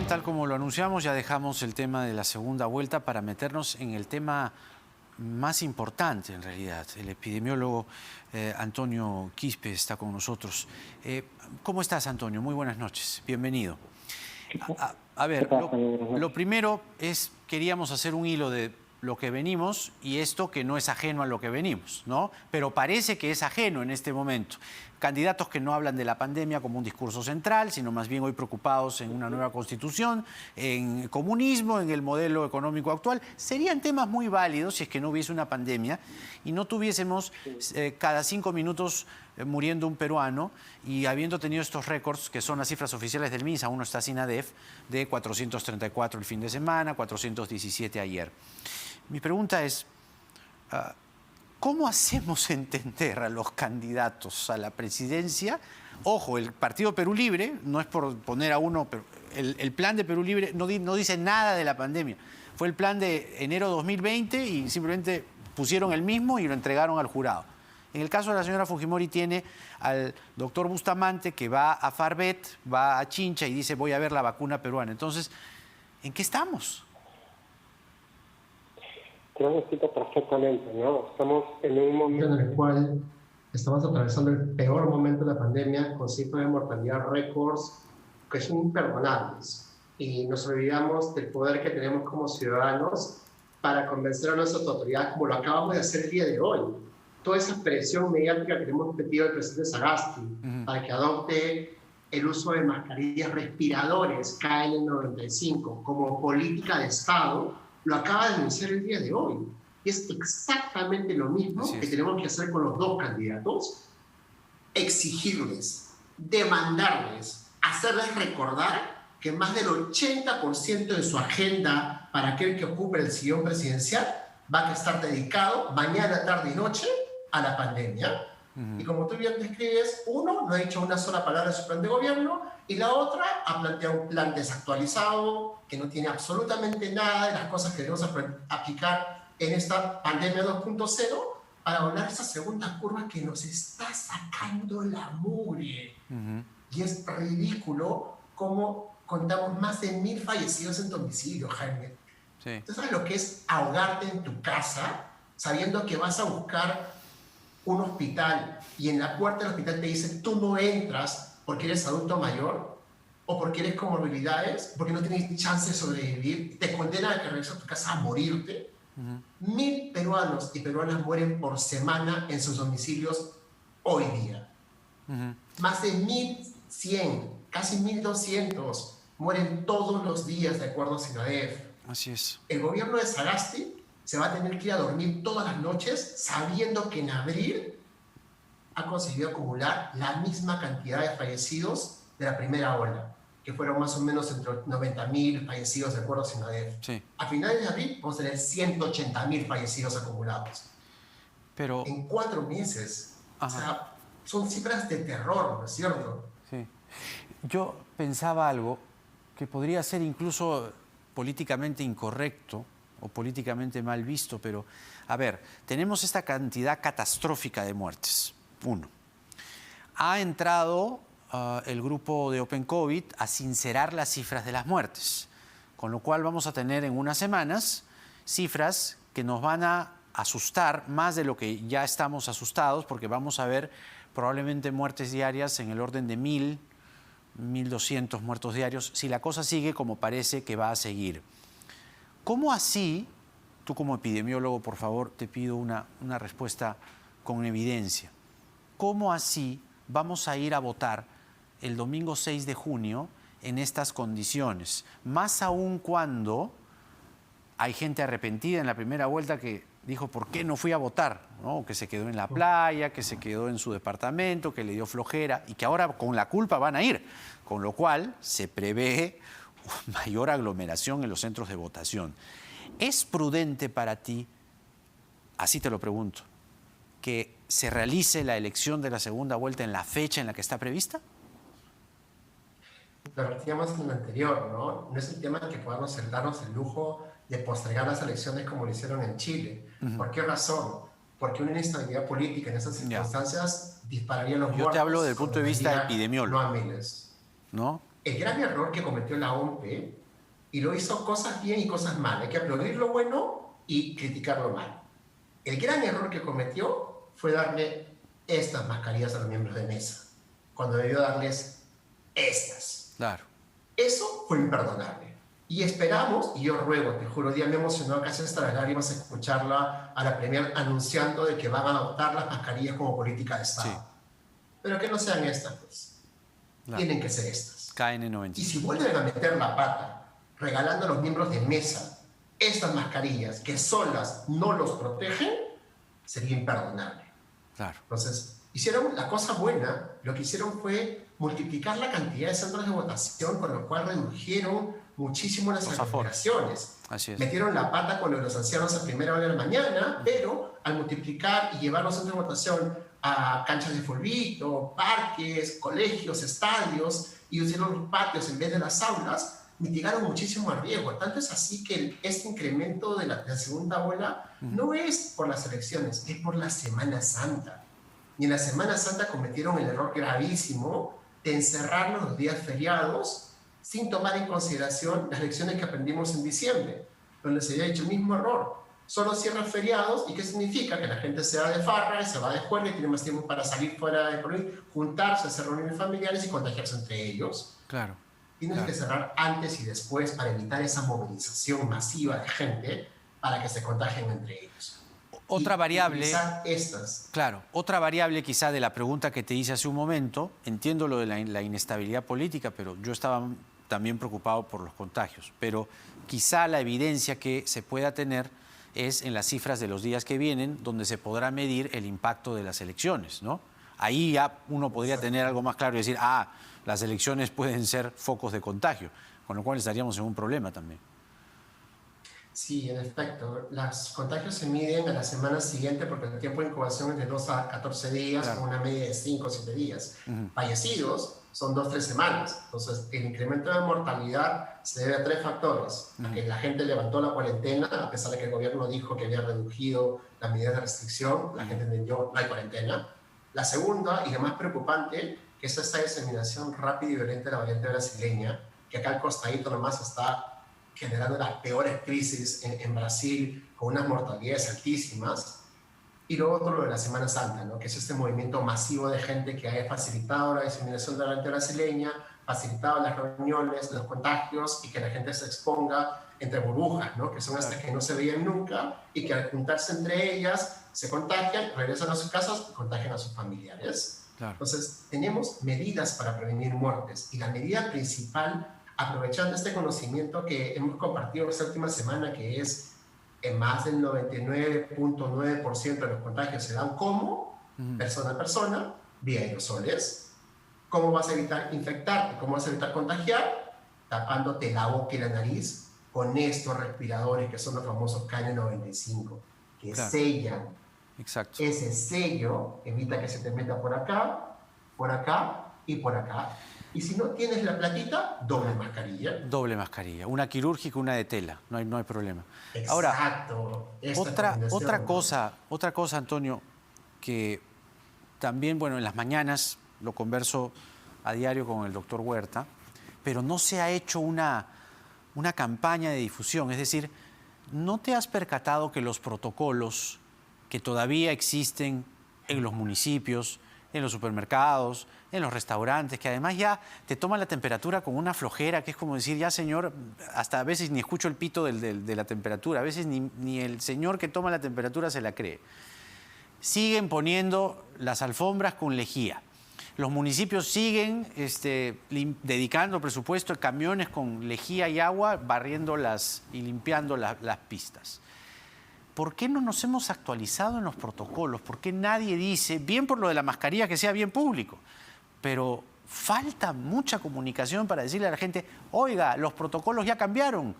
bien, tal como lo anunciamos, ya dejamos el tema de la segunda vuelta para meternos en el tema más importante, en realidad. El epidemiólogo Antonio Quispe está con nosotros. ¿Cómo estás, Antonio? Muy buenas noches. Bienvenido. A ver, lo primero es, queríamos hacer un hilo de lo que venimos y esto que no es ajeno a lo que venimos, ¿no? Pero parece que es ajeno en este momento. Candidatos que no hablan de la pandemia como un discurso central, sino más bien hoy preocupados en una nueva constitución, en comunismo, en el modelo económico actual. Serían temas muy válidos si es que no hubiese una pandemia y no tuviésemos cada 5 minutos muriendo un peruano y habiendo tenido estos récords, que son las cifras oficiales del MINSA, uno está sin ADEF, de 434 el fin de semana, 417 ayer. Mi pregunta es, ¿cómo hacemos entender a los candidatos a la presidencia? Ojo, el Partido Perú Libre, no es por poner a uno, pero el plan de Perú Libre no dice nada de la pandemia. Fue el plan de enero 2020 y simplemente pusieron el mismo y lo entregaron al jurado. En el caso de la señora Fujimori tiene al doctor Bustamante que va a Farbet, va a Chincha y dice voy a ver la vacuna peruana. Entonces, ¿en qué estamos? Te lo explico perfectamente, ¿no? Estamos en un momento en el cual estamos atravesando el peor momento de la pandemia con cifras de mortalidad récords que son imperdonables. Y nos olvidamos del poder que tenemos como ciudadanos para convencer a nuestras autoridades, como lo acabamos de hacer el día de hoy. Toda esa presión mediática que le hemos pedido al presidente Sagasti para que adopte el uso de mascarillas respiradores KN95 como política de Estado, lo acaba de anunciar el día de hoy. Y es exactamente lo mismo que tenemos que hacer con los dos candidatos. Exigirles, demandarles, hacerles recordar que más del 80% de su agenda para aquel que ocupe el sillón presidencial va a estar dedicado mañana, tarde y noche a la pandemia. Y como tú bien describes, uno no ha dicho una sola palabra de su plan de gobierno y la otra ha planteado un plan desactualizado que no tiene absolutamente nada de las cosas que debemos aplicar en esta pandemia 2.0 para volar esa segunda curva que nos está sacando la mugre. Y es ridículo cómo contamos más de 1000 fallecidos en domicilio, Jaime. Sí. ¿Tú sabes lo que es ahogarte en tu casa sabiendo que vas a buscar un hospital y en la puerta del hospital te dicen tú no entras porque eres adulto mayor o porque eres comorbilidades, porque no tienes chance de sobrevivir, te condenan a que regreses a tu casa a morirte? 1000 peruanos y peruanas mueren por semana en sus domicilios hoy día. Más de 1100, casi 1200 mueren todos los días de acuerdo a SINADEF. Así es. El gobierno de Sagasti se va a tener que ir a dormir todas las noches sabiendo que en abril ha conseguido acumular la misma cantidad de fallecidos de la primera ola, que fueron más o menos entre 90.000 fallecidos de acuerdo a SINADEF. Sí. A finales de abril vamos a tener 180.000 fallecidos acumulados. Pero en 4 meses. O sea, son cifras de terror, ¿no es cierto? Sí. Yo pensaba algo que podría ser incluso políticamente incorrecto o políticamente mal visto, pero a ver, tenemos esta cantidad catastrófica de muertes. Uno, ha entrado el grupo de Open COVID a sincerar las cifras de las muertes, con lo cual vamos a tener en unas semanas cifras que nos van a asustar más de lo que ya estamos asustados, porque vamos a ver probablemente muertes diarias en el orden de 1000, 1200 muertos diarios, si la cosa sigue como parece que va a seguir. ¿Cómo así, tú como epidemiólogo, por favor, te pido una respuesta con evidencia, cómo así vamos a ir a votar el domingo 6 de junio en estas condiciones? Más aún cuando hay gente arrepentida en la primera vuelta que dijo, ¿por qué no fui a votar? ¿No? Que se quedó en la playa, que se quedó en su departamento, que le dio flojera y que ahora con la culpa van a ir. Con lo cual se prevé mayor aglomeración en los centros de votación. ¿Es prudente para ti, así te lo pregunto, que se realice la elección de la segunda vuelta en la fecha en la que está prevista? Lo vertíamos en lo anterior, ¿no? No es el tema de que podamos darnos el lujo de postergar las elecciones como lo hicieron en Chile. ¿Por qué razón? Porque una inestabilidad política en esas circunstancias dispararía los muertos. Yo te hablo desde el punto de vista epidemiólogo. No a miles. ¿No? el gran error que cometió la OMP, y lo hizo cosas bien y cosas mal. Hay que aplaudir lo bueno y criticar lo malo. El gran error que cometió fue darle estas mascarillas a los miembros de mesa, cuando debió darles estas. Claro. Eso fue imperdonable. Y esperamos, y yo ruego, te juro, día me emocionó casi hasta las lágrimas escucharla a la Premier anunciando de que van a adoptar las mascarillas como política de Estado. Sí. Pero que no sean estas, pues. Claro. Tienen que ser estas. KN95. Y si vuelven a meter la pata, regalando a los miembros de mesa estas mascarillas que solas no los protegen, sería imperdonable. Claro. Entonces, hicieron la cosa buena, lo que hicieron fue multiplicar la cantidad de centros de votación, con lo cual redujeron muchísimo las aglomeraciones. Así es. Metieron la pata con los ancianos a primera hora de la mañana, pero al multiplicar y llevar los centros de votación a canchas de fulbito, parques, colegios, estadios, y usaron los patios en vez de las aulas, mitigaron muchísimo el riesgo. Tanto es así que este incremento de la segunda ola no es por las elecciones, es por la Semana Santa. Y en la Semana Santa cometieron el error gravísimo de encerrarnos los días feriados sin tomar en consideración las lecciones que aprendimos en diciembre, donde se había hecho el mismo error. Solo cierran feriados, ¿y qué significa? Que la gente se va de farra, se va de juerga y tiene más tiempo para salir fuera del país, juntarse, hacer reuniones familiares y contagiarse entre ellos. Claro. Tienes que cerrar antes y después para evitar esa movilización masiva de gente para que se contagien entre ellos. Otra variable, estas. Claro, otra variable quizá de la pregunta que te hice hace un momento, entiendo lo de la inestabilidad política, pero yo estaba también preocupado por los contagios, pero quizá la evidencia que se pueda tener es en las cifras de los días que vienen, donde se podrá medir el impacto de las elecciones, ¿no? Ahí ya uno podría tener algo más claro y decir, las elecciones pueden ser focos de contagio, con lo cual estaríamos en un problema también. Sí, en efecto. Los contagios se miden a la semana siguiente porque el tiempo de incubación es de 2 a 14 días, claro, con una media de 5 o 7 días. Fallecidos son 2 o 3 semanas. Entonces, el incremento de mortalidad se debe a 3 factores. A que la gente levantó la cuarentena, a pesar de que el gobierno dijo que había reducido las medidas de restricción, la gente entendió, no hay cuarentena. La segunda, y la más preocupante, que es esta diseminación rápida y violenta de la variante brasileña, que acá al costadito nomás está generando las peores crisis en Brasil, con unas mortalidades altísimas. Y lo otro, lo de la Semana Santa, ¿no? Que es este movimiento masivo de gente que ha facilitado la diseminación de la variante brasileña, facilitado las reuniones, los contagios, y que la gente se exponga entre burbujas, ¿no? Que son estas que no se veían nunca, y que al juntarse entre ellas se contagian, regresan a sus casas y contagian a sus familiares. Claro. Entonces, tenemos medidas para prevenir muertes, y la medida principal, aprovechando este conocimiento que hemos compartido esta última semana, que es en más del 99.9% de los contagios se dan como persona a persona, vía aerosoles. ¿Cómo vas a evitar infectarte? ¿Cómo vas a evitar contagiar? Tapándote la boca y la nariz con estos respiradores que son los famosos KN95, que sellan. Exacto. Ese sello evita que se te meta por acá y por acá. Y si no tienes la platita, doble mascarilla. Doble mascarilla. Una quirúrgica, una de tela. No hay problema. Exacto. Ahora, otra cosa, Antonio, que también, bueno, en las mañanas lo converso a diario con el doctor Huerta, pero no se ha hecho una campaña de difusión. Es decir, ¿no te has percatado que los protocolos que todavía existen en los municipios, en los supermercados, en los restaurantes, que además ya te toman la temperatura con una flojera, que es como decir, ya señor, hasta a veces ni escucho el pito de la temperatura, a veces ni el señor que toma la temperatura se la cree. Siguen poniendo las alfombras con lejía. Los municipios siguen dedicando presupuesto a camiones con lejía y agua, barriendo y limpiando las pistas. ¿Por qué no nos hemos actualizado en los protocolos? ¿Por qué nadie dice, bien por lo de la mascarilla, que sea bien público? Pero falta mucha comunicación para decirle a la gente, oiga, los protocolos ya cambiaron.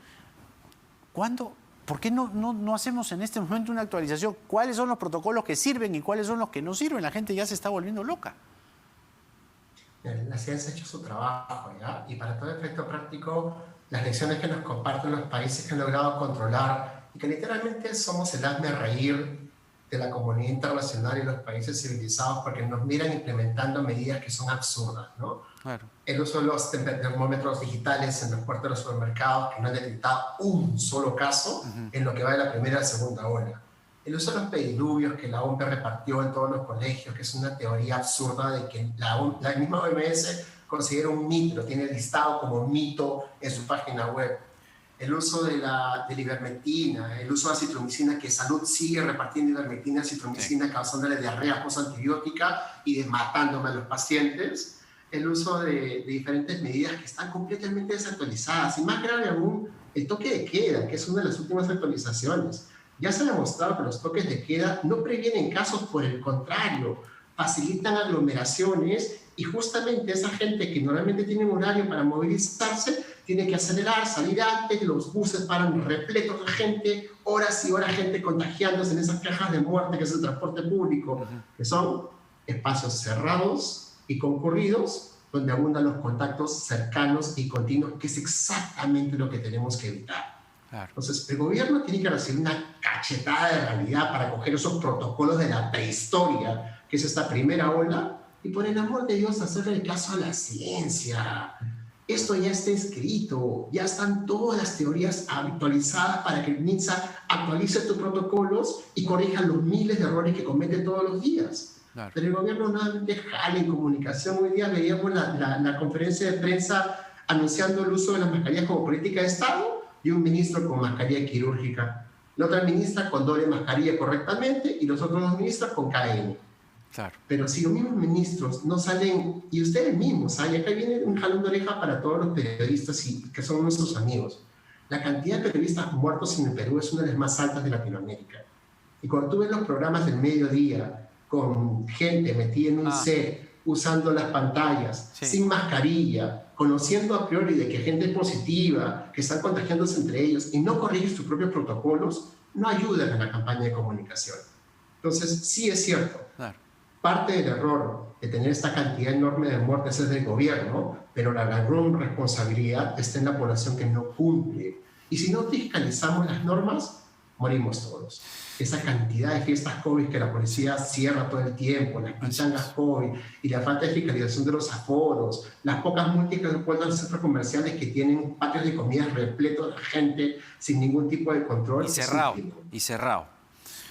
¿Por qué no hacemos en este momento una actualización? ¿Cuáles son los protocolos que sirven y cuáles son los que no sirven? La gente ya se está volviendo loca. La ciencia ha hecho su trabajo, ¿ya? Y para todo efecto práctico, las lecciones que nos comparten los países que han logrado controlar y que literalmente somos el hazme reír de la comunidad internacional y los países civilizados porque nos miran implementando medidas que son absurdas, ¿no? Claro. El uso de los termómetros digitales en los puertos de los supermercados que no han detectado un solo caso en lo que va de la primera a la segunda ola. El uso de los pediluvios que la OMS repartió en todos los colegios, que es una teoría absurda de que la misma OMS considera un mito, lo tiene listado como mito en su página web. El uso de la ivermectina, el uso de acitromicina, que Salud sigue repartiendo ivermectina, acitromicina, causándole diarrea postantibiótica y matándome a los pacientes. El uso de diferentes medidas que están completamente desactualizadas. Y más grave aún, el toque de queda, que es una de las últimas actualizaciones. Ya se ha demostrado que los toques de queda no previenen casos, por el contrario, facilitan aglomeraciones y justamente esa gente que normalmente tiene un horario para movilizarse tiene que acelerar, salir antes, los buses paran repletos de gente, horas y horas gente contagiándose en esas cajas de muerte que es el transporte público, que son espacios cerrados y concurridos donde abundan los contactos cercanos y continuos, que es exactamente lo que tenemos que evitar. Claro. Entonces, el gobierno tiene que recibir una cachetada de realidad para coger esos protocolos de la prehistoria, que es esta primera ola, y por el amor de Dios hacerle caso a la ciencia. Esto ya está escrito, ya están todas las teorías actualizadas para que el MINSA actualice tus protocolos y corrija los miles de errores que comete todos los días. Claro. Pero el gobierno nuevamente jala en comunicación. Hoy día veíamos la conferencia de prensa anunciando el uso de las mascarillas como política de Estado y un ministro con mascarilla quirúrgica. La otra ministra con doble mascarilla correctamente y los otros dos ministros con KN. Claro. Pero si los mismos ministros no salen, y ustedes mismos, y acá viene un jalón de oreja para todos los periodistas que son nuestros amigos. La cantidad de periodistas muertos en el Perú es una de las más altas de Latinoamérica. Y cuando tú ves los programas del mediodía con gente metida en un set, usando las pantallas, sin mascarilla, conociendo a priori de que gente es positiva, que están contagiándose entre ellos y no corrigen sus propios protocolos, no ayudan a la campaña de comunicación. Entonces, sí es cierto. Claro. Parte del error de tener esta cantidad enorme de muertes es del gobierno, pero la gran responsabilidad está en la población que no cumple. Y si no fiscalizamos las normas, morimos todos. Esa cantidad de fiestas COVID que la policía cierra todo el tiempo, las pichangas COVID y la falta de fiscalización de los aforos, las pocas multas que encuentran los centros comerciales que tienen patios de comidas repletos de gente sin ningún tipo de control. Y cerrado.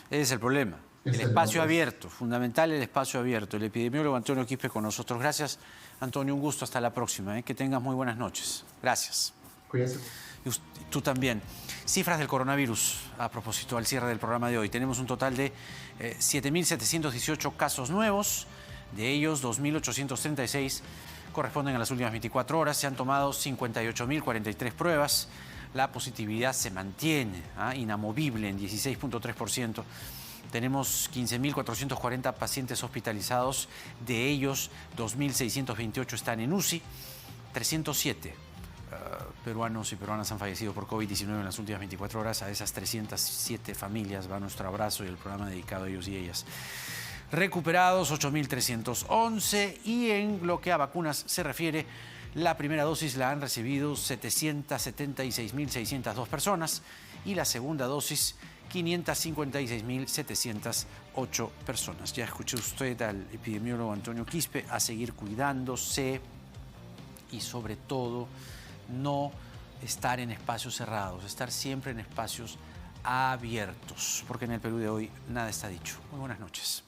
Ese es el problema. El espacio abierto, fundamental el espacio abierto. El epidemiólogo Antonio Quispe con nosotros. Gracias, Antonio, un gusto. Hasta la próxima. Que tengas muy buenas noches. Gracias. Cuídense. Y tú también. Cifras del coronavirus, a propósito, al cierre del programa de hoy. Tenemos un total de 7.718 casos nuevos. De ellos, 2.836 corresponden a las últimas 24 horas. Se han tomado 58.043 pruebas. La positividad se mantiene inamovible en 16.3%. Tenemos 15.440 pacientes hospitalizados, de ellos 2.628 están en UCI, 307 peruanos y peruanas han fallecido por COVID-19 en las últimas 24 horas. A esas 307 familias va nuestro abrazo y el programa dedicado a ellos y ellas. Recuperados 8.311 y en lo que a vacunas se refiere, la primera dosis la han recibido 776.602 personas y la segunda dosis 556.708 personas. Ya escuchó usted al epidemiólogo Antonio Quispe, a seguir cuidándose y sobre todo no estar en espacios cerrados, estar siempre en espacios abiertos, porque en el Perú de hoy nada está dicho. Muy buenas noches.